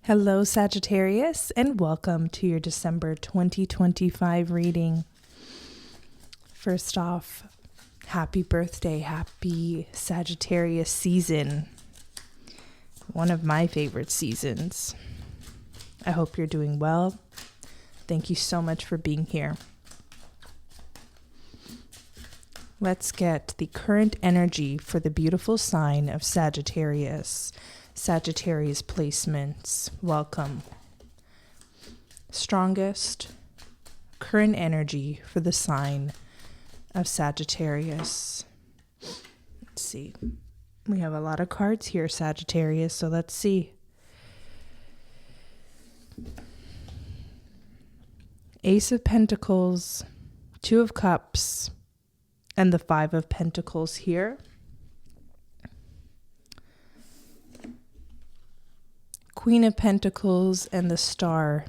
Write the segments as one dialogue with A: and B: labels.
A: Hello, Sagittarius, and welcome to your December 2025 reading. First off, happy birthday, happy Sagittarius season. One of my favorite seasons. I hope you're doing well. Thank you so much for being here. Let's get the current energy for the beautiful sign of Sagittarius. Sagittarius placements. Welcome. Strongest current energy for the sign of Sagittarius. Let's see. We have a lot of cards here, Sagittarius, so let's see. Ace of Pentacles, Two of Cups, and the Five of Pentacles here. Queen of Pentacles and the Star.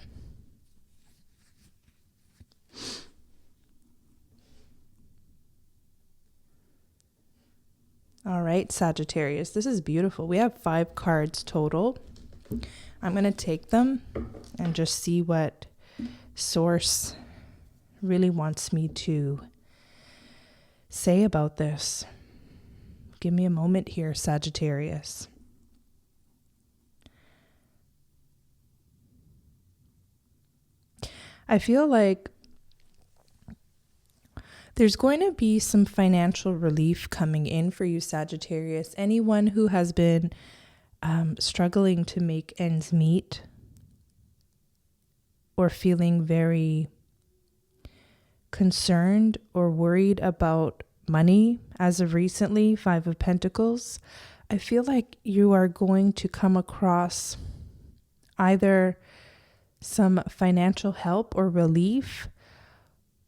A: All right, Sagittarius, this is beautiful. We have 5 cards total. I'm going to take them and just see what Source really wants me to say about this. Give me a moment here, Sagittarius. I feel like there's going to be some financial relief coming in for you, Sagittarius. Anyone who has been struggling to make ends meet or feeling very concerned or worried about money as of recently, Five of Pentacles, I feel like you are going to come across either some financial help or relief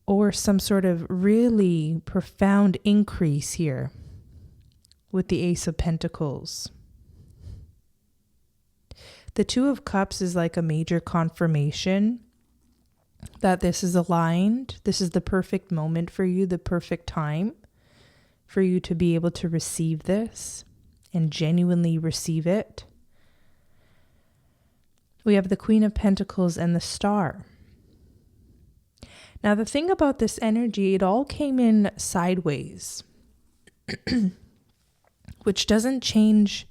A: or some sort of really profound increase here with the Ace of Pentacles. The Two of Cups is like a major confirmation that this is aligned. This is the perfect moment for you, the perfect time for you to be able to receive this and genuinely receive it. We have the Queen of Pentacles and the Star. Now, the thing about this energy, it all came in sideways, which doesn't change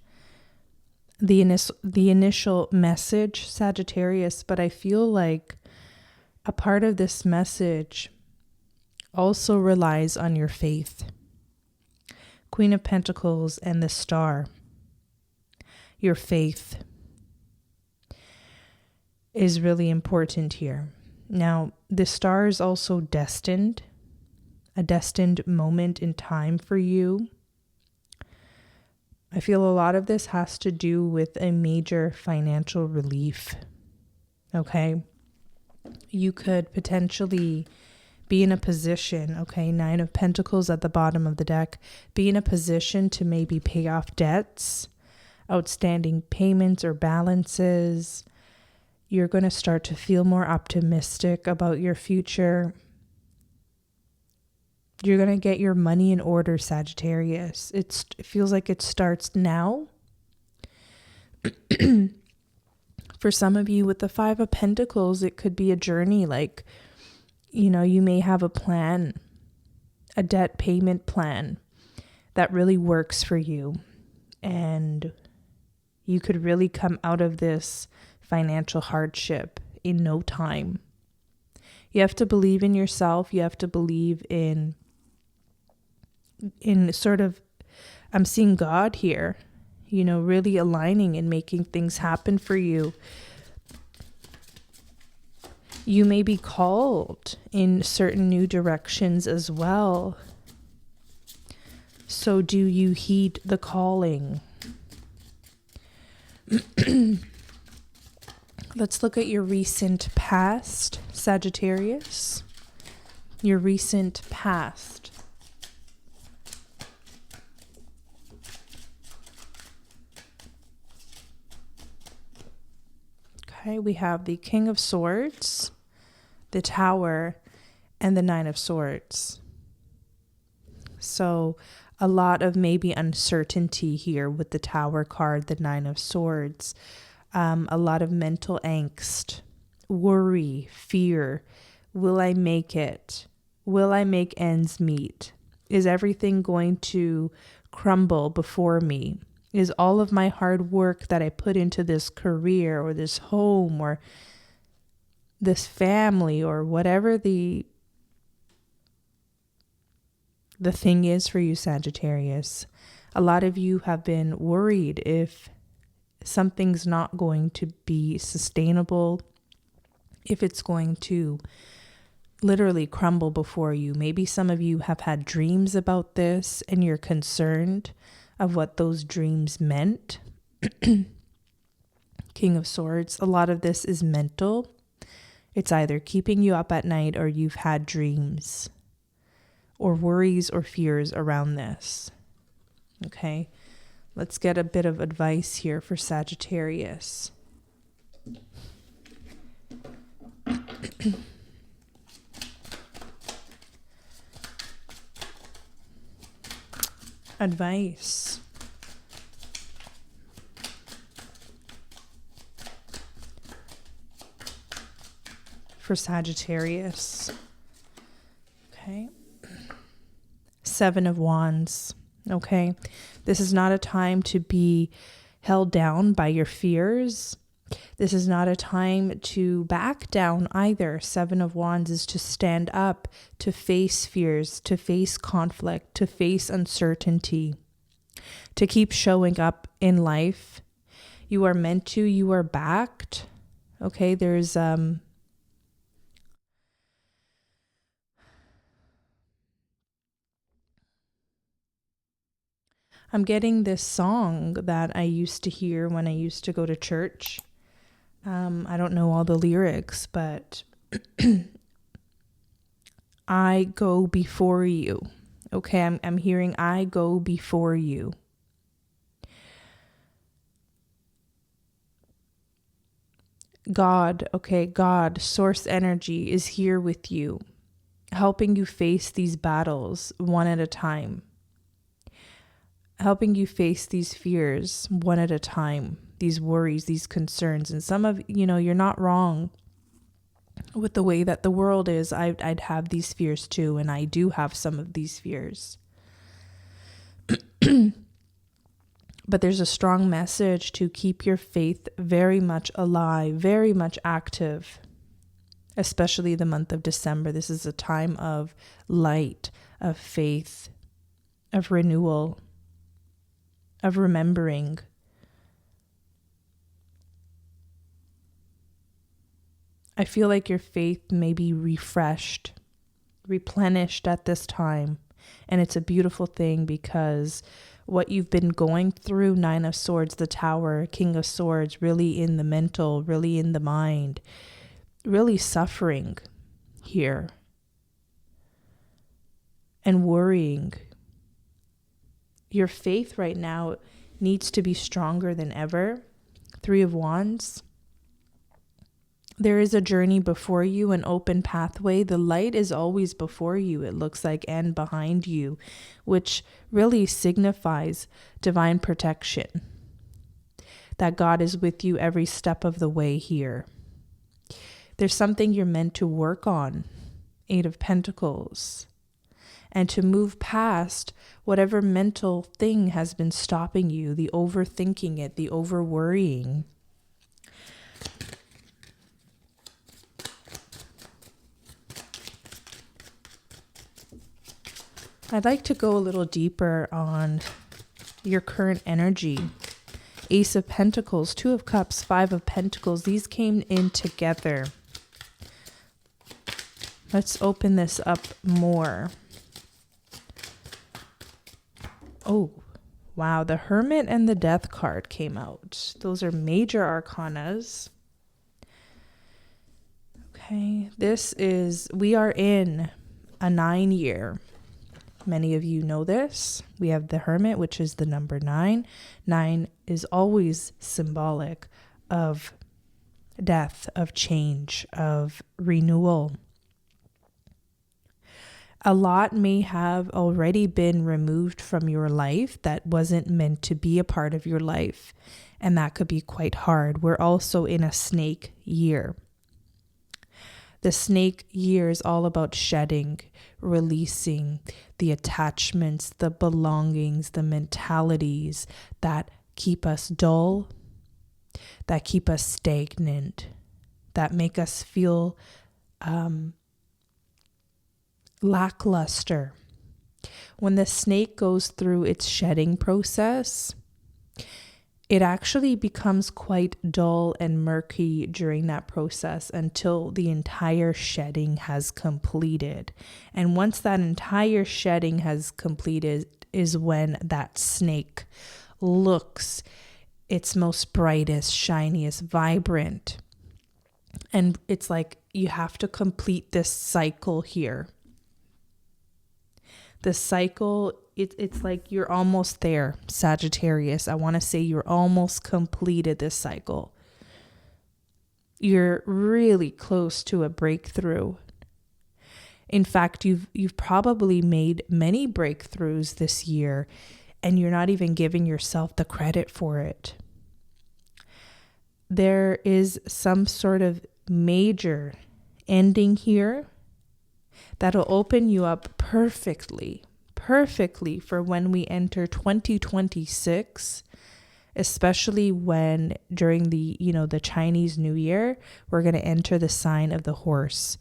A: the initial message, Sagittarius, but I feel like a part of this message also relies on your faith. Queen of Pentacles and the Star. Your faith is really important here. Now, the Star is also destined, a destined moment in time for you. I feel a lot of this has to do with a major financial relief. Okay? You could potentially be in a position, okay, Nine of Pentacles at the bottom of the deck, be in a position to maybe pay off debts, outstanding payments or balances. You're going to start to feel more optimistic about your future. You're going to get your money in order, Sagittarius. It feels like it starts now. For some of you with the Five of Pentacles, it could be a journey. Like, you know, you may have a plan, a debt payment plan that really works for you. And you could really come out of this financial hardship in no time. You have to believe in yourself. You have to believe in sort of, I'm seeing God here, you know, really aligning and making things happen for you. You may be called in certain new directions as well. So do you heed the calling? Let's look at your recent past, Sagittarius. Your recent past. Okay, we have the King of Swords, the Tower, and the Nine of Swords. So a lot of maybe uncertainty here with the Tower card, the Nine of Swords. a lot of mental angst, worry, fear. Will I make it? Will I make ends meet? Is everything going to crumble before me? Is all of my hard work that I put into this career or this home or this family or whatever the thing is for you, Sagittarius? A lot of you have been worried if something's not going to be sustainable, if it's going to literally crumble before you. Maybe some of you have had dreams about this and you're concerned of what those dreams meant. King of Swords, a lot of this is mental. It's either keeping you up at night or you've had dreams or worries or fears around this. Okay, let's get a bit of advice here for Sagittarius. Advice. For Sagittarius. Okay. Seven of Wands. Okay. This is not a time to be held down by your fears. This is not a time to back down either. Seven of Wands is to stand up, to face fears, to face conflict, to face uncertainty, to keep showing up in life. You are meant to, you are backed. Okay, there's I'm getting this song that I used to hear when I used to go to church. I don't know all the lyrics, but I go before you. Okay, I'm hearing I go before you. God, okay, God, source energy is here with you, helping you face these battles one at a time, helping you face these fears one at a time, these worries, these concerns. And some of, you're not wrong with the way that the world is. I'd have these fears too, and I do have some of these fears. But there's a strong message to keep your faith very much alive, very much active, especially the month of December. This is a time of light, of faith, of renewal, of remembering. I feel like your faith may be refreshed, replenished at this time. And it's a beautiful thing because what you've been going through, Nine of Swords, the Tower, King of Swords, really in the mental, really in the mind, really suffering here and worrying. Your faith right now needs to be stronger than ever. Three of Wands. There is a journey before you, an open pathway. The light is always before you, it looks like, and behind you, which really signifies divine protection. That God is with you every step of the way here. There's something you're meant to work on, Eight of Pentacles, and to move past whatever mental thing has been stopping you, the overthinking it, the over-worrying. I'd like to go a little deeper on your current energy. Ace of Pentacles, Two of Cups, Five of Pentacles. These came in together. Let's open this up more. Oh, wow. The Hermit and the Death card came out. Those are major arcanas. Okay, we are in a 9-year. Many of you know this. We have the Hermit, which is the number 9. 9 is always symbolic of death, of change, of renewal. A lot may have already been removed from your life that wasn't meant to be a part of your life. And that could be quite hard. We're also in a snake year. The snake year is all about shedding, releasing the attachments, the belongings, the mentalities that keep us dull, that keep us stagnant, that make us feel lackluster. When the snake goes through its shedding process, it actually becomes quite dull and murky during that process until the entire shedding has completed. And once that entire shedding has completed is when that snake looks its most brightest, shiniest, vibrant. And it's like you have to complete this cycle here. The cycle, it's like you're almost there, Sagittarius. I want to say you're almost completed this cycle. You're really close to a breakthrough. In fact, you've probably made many breakthroughs this year, and you're not even giving yourself the credit for it. There is some sort of major ending here that'll open you up perfectly for when we enter 2026, especially when during the Chinese New Year, we're going to enter the sign of the horse.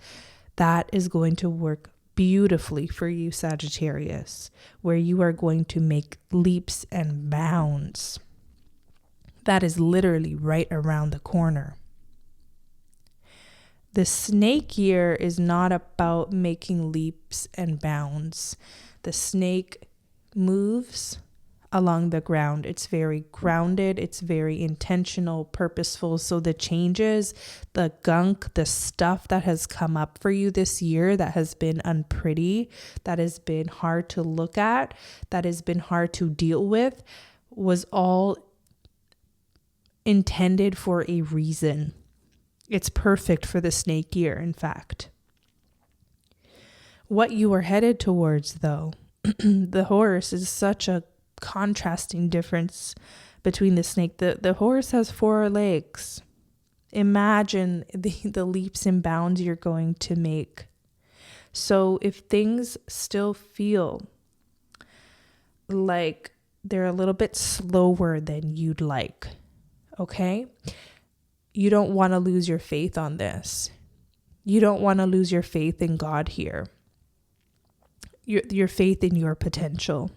A: That is going to work beautifully for you, Sagittarius, where you are going to make leaps and bounds. That is literally right around the corner. The snake year is not about making leaps and bounds. The snake moves along the ground. It's very grounded. It's very intentional, purposeful. So the changes, the gunk, the stuff that has come up for you this year that has been unpretty, that has been hard to look at, that has been hard to deal with, was all intended for a reason. It's perfect for the snake year, in fact. What you are headed towards, though, the horse is such a contrasting difference between the snake. The horse has 4 legs. Imagine the leaps and bounds you're going to make. So if things still feel like they're a little bit slower than you'd like, okay? You don't want to lose your faith on this. You don't want to lose your faith in God here. Your faith in your potential.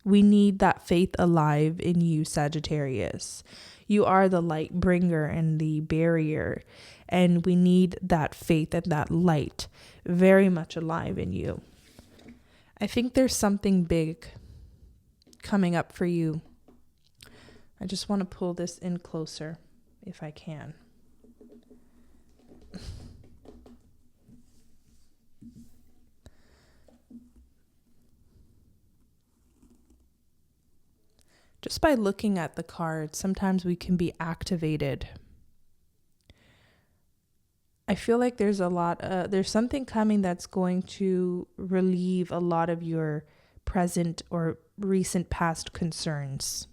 A: We need that faith alive in you, Sagittarius. You are the light bringer and the barrier, and we need that faith and that light very much alive in you. I think there's something big coming up for you. I just want to pull this in closer if I can. Just by looking at the cards, sometimes we can be activated. I feel like there's there's something coming that's going to relieve a lot of your present or recent past concerns.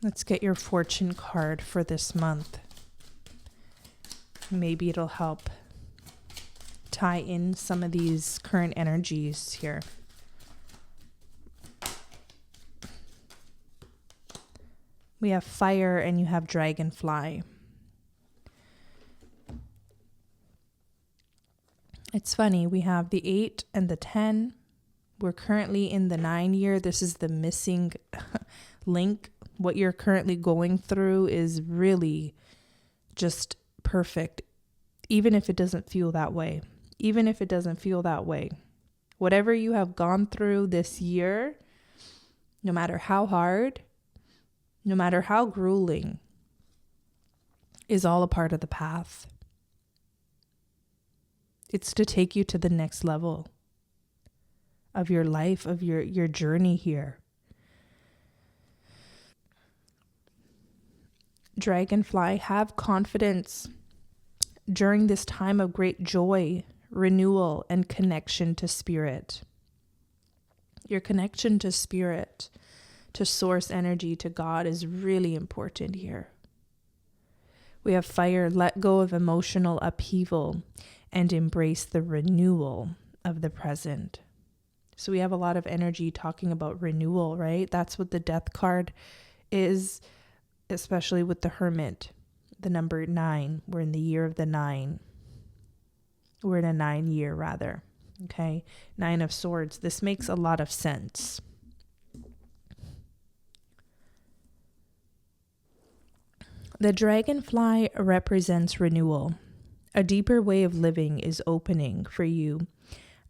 A: Let's get your fortune card for this month. Maybe it'll help tie in some of these current energies here. We have fire and you have dragonfly. It's funny, we have the 8 and the 10. We're currently in the 9 year. This is the missing link. What you're currently going through is really just perfect, even if it doesn't feel that way. Even if it doesn't feel that way. Whatever you have gone through this year, no matter how hard, no matter how grueling, is all a part of the path. It's to take you to the next level of your life, of your journey here. Dragonfly, have confidence during this time of great joy, renewal, and connection to spirit. Your connection to spirit, to source energy, to God is really important here. We have fire, let go of emotional upheaval and embrace the renewal of the present. So we have a lot of energy talking about renewal, right? That's what the death card is, especially with the Hermit, the number 9. We're in the year of the 9. We're in a 9 year rather. Okay. 9 of Swords. This makes a lot of sense. The dragonfly represents renewal. A deeper way of living is opening for you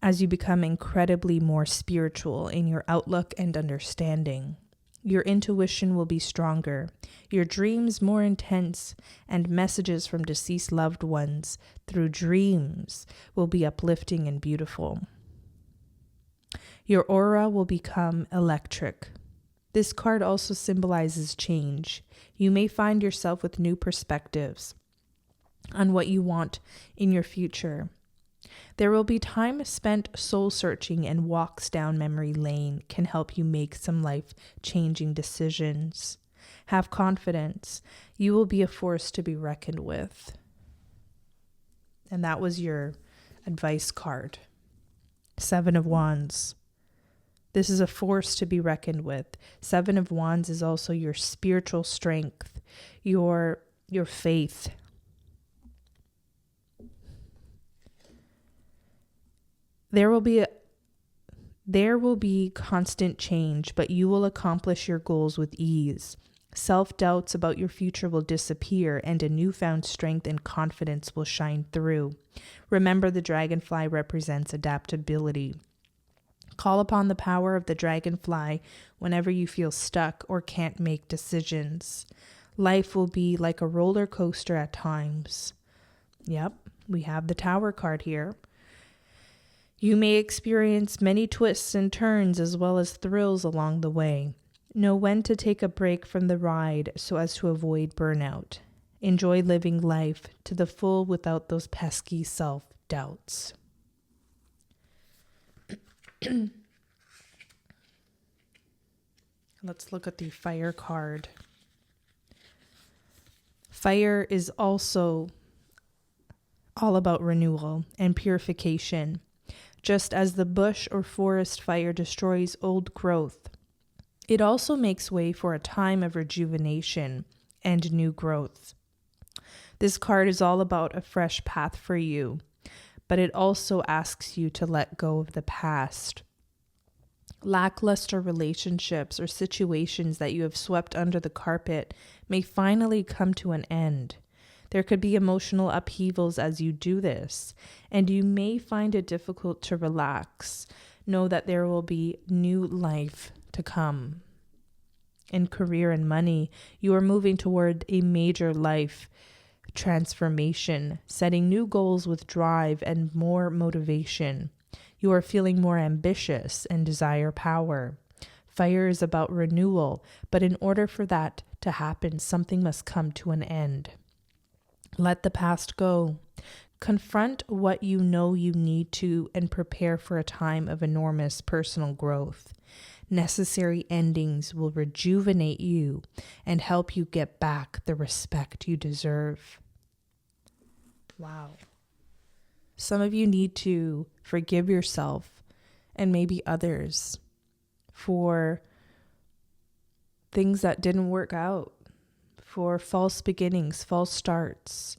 A: as you become incredibly more spiritual in your outlook and understanding. Your intuition will be stronger, your dreams more intense, and messages from deceased loved ones through dreams will be uplifting and beautiful. Your aura will become electric. This card also symbolizes change. You may find yourself with new perspectives on what you want in your future. There will be time spent soul searching, and walks down memory lane can help you make some life-changing decisions. Have confidence. You will be a force to be reckoned with. And that was your advice card. 7 of Wands. This is a force to be reckoned with. 7 of Wands is also your spiritual strength, your faith. There will be constant change, but you will accomplish your goals with ease. Self-doubts about your future will disappear, and a newfound strength and confidence will shine through. Remember, the dragonfly represents adaptability. Call upon the power of the dragonfly whenever you feel stuck or can't make decisions. Life will be like a roller coaster at times. Yep, we have the Tower card here. You may experience many twists and turns as well as thrills along the way. Know when to take a break from the ride so as to avoid burnout. Enjoy living life to the full without those pesky self-doubts. Let's look at the Fire card. Fire is also all about renewal and purification. Just as the bush or forest fire destroys old growth, it also makes way for a time of rejuvenation and new growth. This card is all about a fresh path for you, but it also asks you to let go of the past. Lackluster relationships or situations that you have swept under the carpet may finally come to an end. There could be emotional upheavals as you do this, and you may find it difficult to relax. Know that there will be new life to come. In career and money, you are moving toward a major life transformation, setting new goals with drive and more motivation. You are feeling more ambitious and desire power. Fire is about renewal, but in order for that to happen, something must come to an end. Let the past go. Confront what you know you need to and prepare for a time of enormous personal growth. Necessary endings will rejuvenate you and help you get back the respect you deserve. Wow. Some of you need to forgive yourself and maybe others for things that didn't work out, for false beginnings, false starts,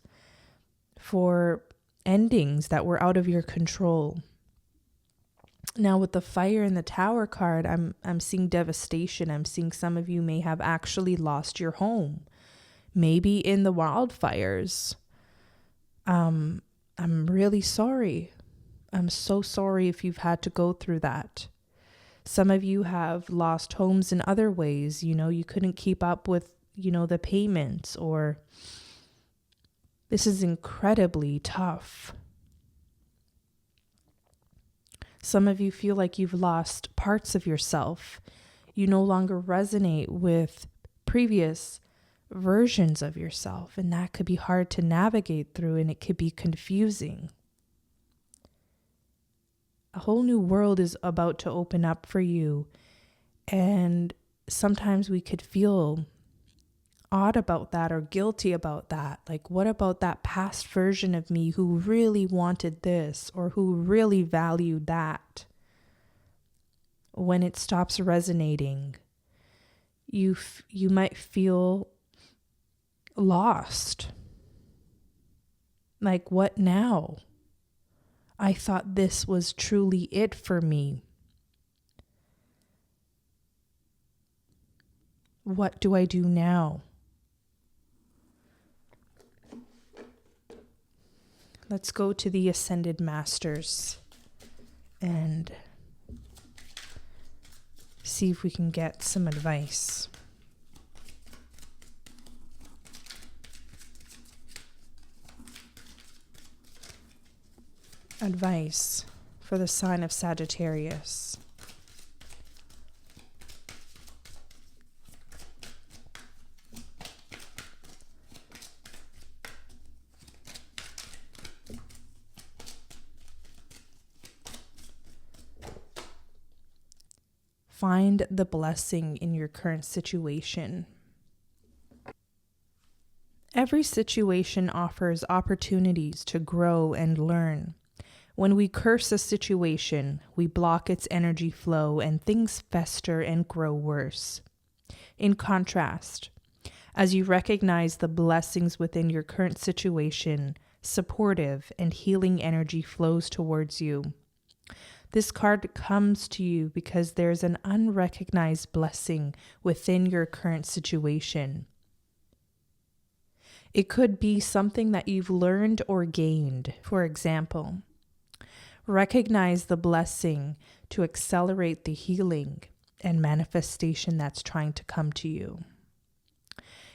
A: for endings that were out of your control. Now with the Fire and the Tower card, I'm seeing devastation. I'm seeing some of you may have actually lost your home, maybe in the wildfires. I'm really sorry. I'm so sorry if you've had to go through that. Some of you have lost homes in other ways. You couldn't keep up with, the payments, or this is incredibly tough. Some of you feel like you've lost parts of yourself. You no longer resonate with previous versions of yourself, and that could be hard to navigate through, and it could be confusing. A whole new world is about to open up for you, and sometimes we could feel odd about that or guilty about that. Like, what about that past version of me who really wanted this or who really valued that? When it stops resonating, you might feel lost. Like, what now? I thought this was truly it for me. What do I do now? Let's go to the Ascended Masters and see if we can get some advice. Advice for the sign of Sagittarius. Find the blessing in your current situation. Every situation offers opportunities to grow and learn. When we curse a situation, we block its energy flow and things fester and grow worse. In contrast, as you recognize the blessings within your current situation, supportive and healing energy flows towards you. This card comes to you because there's an unrecognized blessing within your current situation. It could be something that you've learned or gained. For example, recognize the blessing to accelerate the healing and manifestation that's trying to come to you.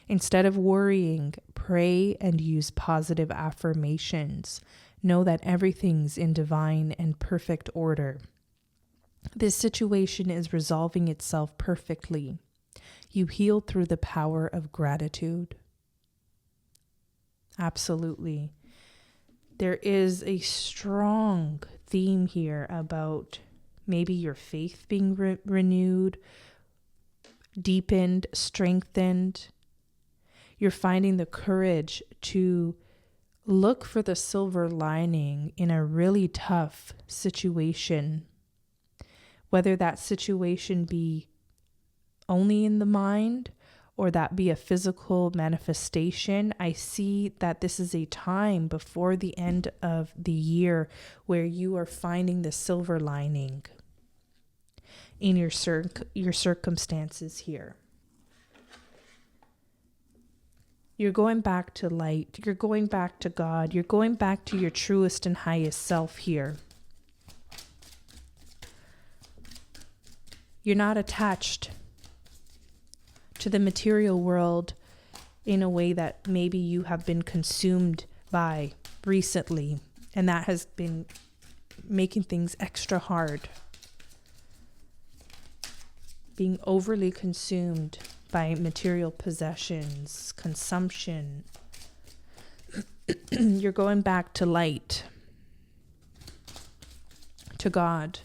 A: Instead of worrying, pray and use positive affirmations. Know that everything's in divine and perfect order. This situation is resolving itself perfectly. You heal through the power of gratitude. Absolutely. There is a strong theme here about maybe your faith being renewed, deepened, strengthened. You're finding the courage to look for the silver lining in a really tough situation, whether that situation be only in the mind or that be a physical manifestation. I see that this is a time before the end of the year where you are finding the silver lining in your circumstances here. You're going back to light. You're going back to God. You're going back to your truest and highest self here. You're not attached to the material world in a way that maybe you have been consumed by recently, and that has been making things extra hard. Being overly consumed by material possessions, consumption. You're going back to light, to God.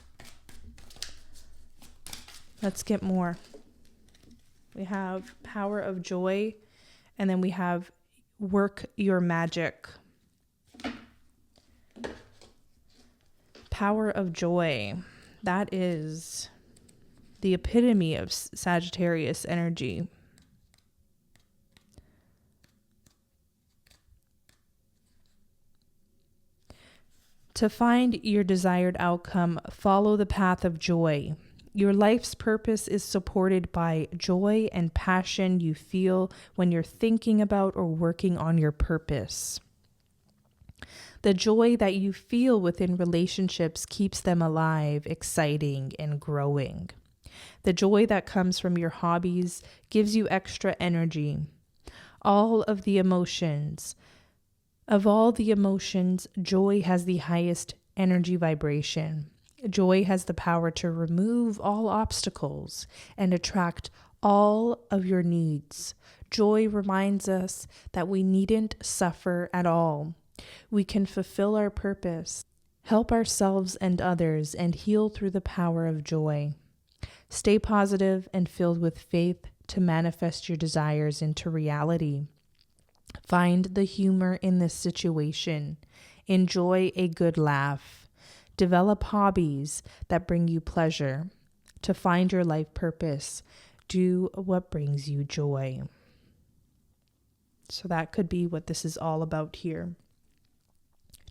A: Let's get more. We have power of joy, and then we have work your magic. Power of joy. That is the epitome of Sagittarius energy. To find your desired outcome, follow the path of joy. Your life's purpose is supported by joy and passion you feel when you're thinking about or working on your purpose. The joy that you feel within relationships keeps them alive, exciting, and growing. The joy that comes from your hobbies gives you extra energy. Of all the emotions, joy has the highest energy vibration. Joy has the power to remove all obstacles and attract all of your needs. Joy reminds us that we needn't suffer at all. We can fulfill our purpose, help ourselves and others, and heal through the power of joy. Stay positive and filled with faith to manifest your desires into reality. Find the humor in this situation. Enjoy a good laugh. Develop hobbies that bring you pleasure. To find your life purpose, do what brings you joy. So that could be what this is all about here.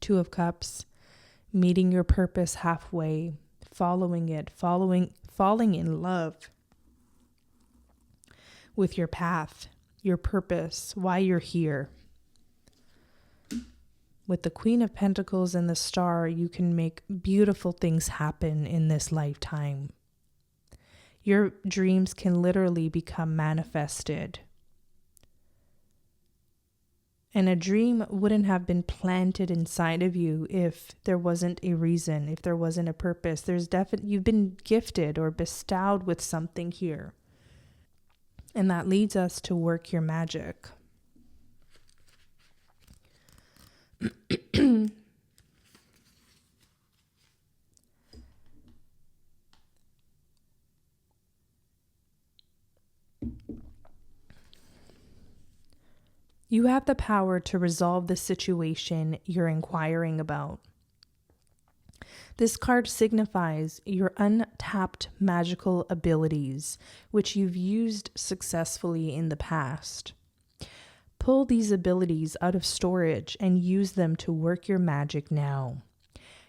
A: Two of Cups, meeting your purpose halfway, following it, falling in love with your path, your purpose, why you're here. With the Queen of Pentacles and the Star, you can make beautiful things happen in this lifetime. Your dreams can literally become manifested. And a dream wouldn't have been planted inside of you if there wasn't a reason, if there wasn't a purpose. You've been gifted or bestowed with something here. And that leads us to work your magic. You have the power to resolve the situation you're inquiring about. This card signifies your untapped magical abilities, which you've used successfully in the past. Pull these abilities out of storage and use them to work your magic now.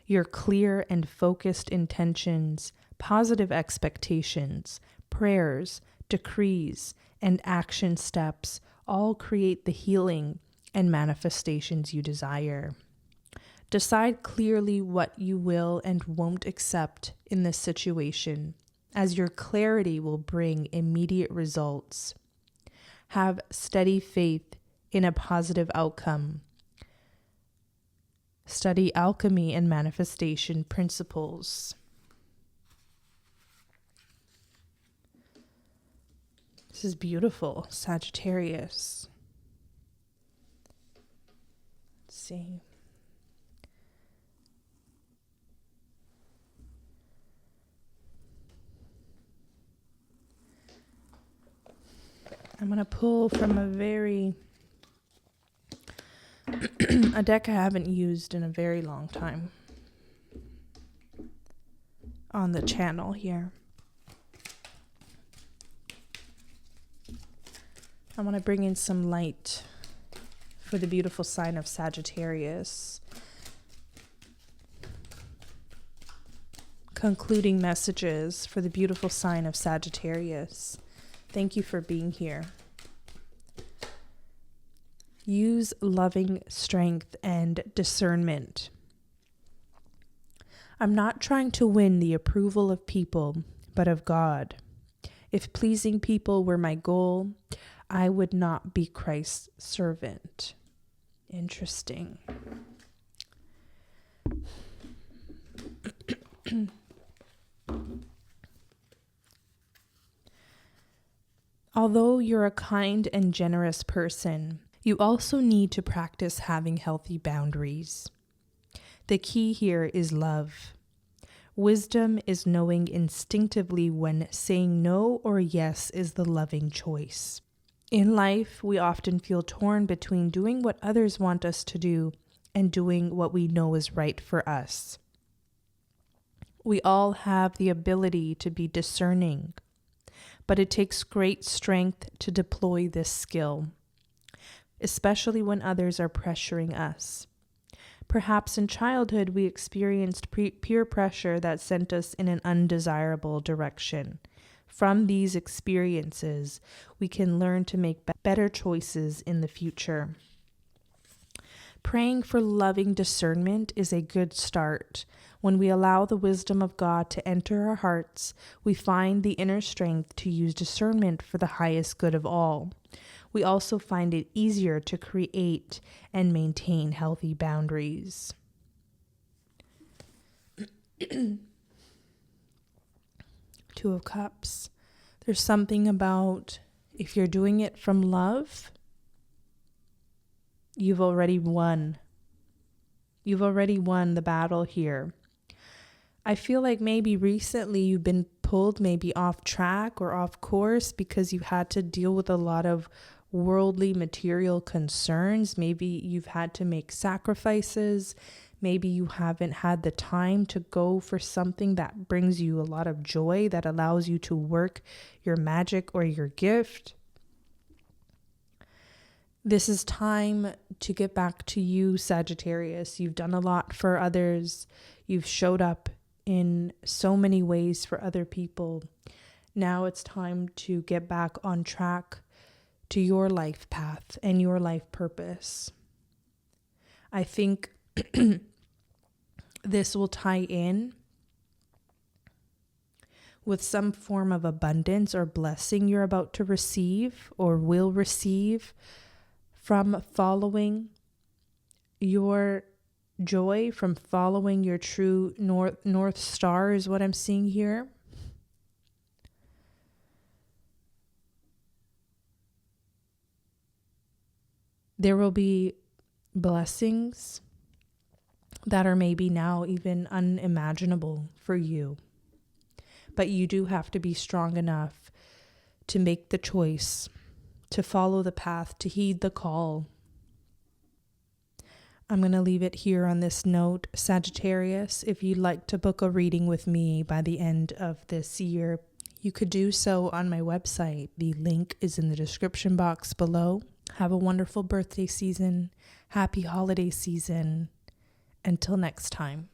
A: Your clear and focused intentions, positive expectations, prayers, decrees, and action steps all create the healing and manifestations you desire. Decide clearly what you will and won't accept in this situation, as your clarity will bring immediate results. Have steady faith in a positive outcome. Study alchemy and manifestation principles. This is beautiful, Sagittarius. Let's see. I'm going to pull from a deck I haven't used in a very long time on the channel here. I want to bring in some light for the beautiful sign of Sagittarius. Concluding messages for the beautiful sign of Sagittarius. Thank you for being here. Use loving strength and discernment. I'm not trying to win the approval of people, but of God. If pleasing people were my goal, I would not be Christ's servant. Interesting. Although you're a kind and generous person, you also need to practice having healthy boundaries. The key here is love. Wisdom is knowing instinctively when saying no or yes is the loving choice. In life, we often feel torn between doing what others want us to do and doing what we know is right for us. We all have the ability to be discerning, but it takes great strength to deploy this skill, especially when others are pressuring us. Perhaps in childhood, we experienced peer pressure that sent us in an undesirable direction. From these experiences, we can learn to make better choices in the future. Praying for loving discernment is a good start. When we allow the wisdom of God to enter our hearts, we find the inner strength to use discernment for the highest good of all. We also find it easier to create and maintain healthy boundaries. Two of Cups. There's something about if you're doing it from love, you've already won. You've already won the battle here. I feel like maybe recently you've been pulled maybe off track or off course because you had to deal with a lot of worldly material concerns. Maybe you've had to make sacrifices. Maybe you haven't had the time to go for something that brings you a lot of joy, that allows you to work your magic or your gift. This is time to get back to you, Sagittarius. You've done a lot for others. You've showed up in so many ways for other people. Now it's time to get back on track to your life path and your life purpose. I think this will tie in with some form of abundance or blessing you're about to receive or will receive from following your joy, from following your true north star is what I'm seeing here. There will be blessings that are maybe now even unimaginable for you. But you do have to be strong enough to make the choice, to follow the path, to heed the call. I'm going to leave it here on this note, Sagittarius. If you'd like to book a reading with me by the end of this year, you could do so on my website. The link is in the description box below. Have a wonderful birthday season. Happy holiday season. Until next time.